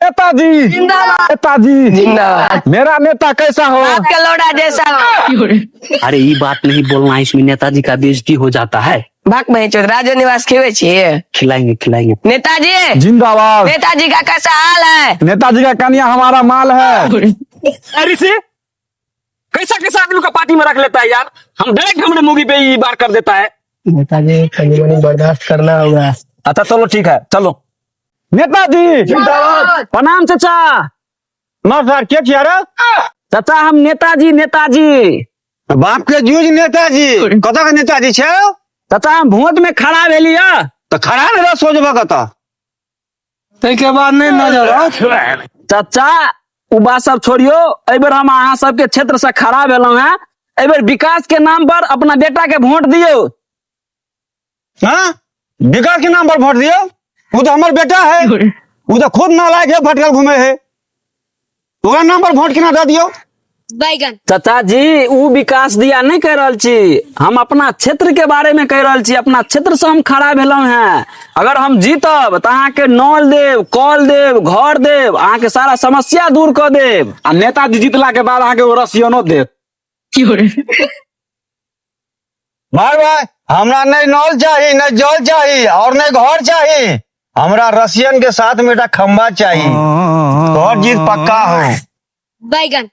नेताजी जिंदाबाद। नेताजी जिंदाबाद। मेरा नेता कैसा हो? आपका लौड़ा जैसा अरे ये बात नहीं बोलना, इसमें नेताजी का बेइज्जती हो जाता है। भाग में चौथ राजो निवास खेवे छिए। खिलाएंगे खिलाएंगे। नेताजी जिंदाबाद। नेताजी का कैसा हाल है? नेताजी का कन्या हमारा माल है। अरे से कैसा कैसा आदमी का पार्टी में रख लेता है यार। हम डायरेक्ट हमने मूवी पे ही बार कर देता है। नेताजी कहीं मनी बर्दाश्त करना होगा। अच्छा चलो ठीक है चलो। नेताजी जिंदाबाद। प्रणाम चाचा। नमस्कार, क्या किया रे? चाचा हम नेताजी। बाप के जूझ नेताजी कत का नेताजी छे? चाचा हम वोट में खड़ा भेलिया। तो खड़ा नहीं रह सोचबा कता के बाद नहीं नजर चाचा उ बात सब छोड़ियो, एबर हम अहाँ सबके क्षेत्र से खड़ा भेलौं हैं। एबर विकास के नाम पर अपना बेटा के वोट दियो। हाँ, विकास के नाम पर वोट दियो? वो तो हमार बेटा है, वो तो खुद नालायक है, भटकल घूमे है। ओकरा नाम पर वोट केना दे दियो? बैगन चाचा जी उ विकास दिया नहीं कह रहल छी, हम अपना क्षेत्र के बारे में कह रहल छी। अपना क्षेत्र से हम खड़ा भेलौं हैं। अगर हम जीतब तो अहाँ के नल देव, कल देव, घर देव, अहाँ के सारा समस्या दूर कर देव। आ नेताजी जीतला के बाद आगे वो रसियनो दे। भाई भाई, हमरा नहीं नल चाहिए, नहीं जल चाहिए और नहीं घर चाहिए। हमरा रसियन के साथ में एक खंबा चाहिए, और जीत पक्का हो। बैगन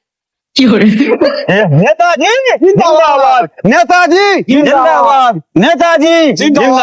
नेताजी जिंदाबाद, नेताजी जिंदाबाद, नेताजी जिंदाबाद।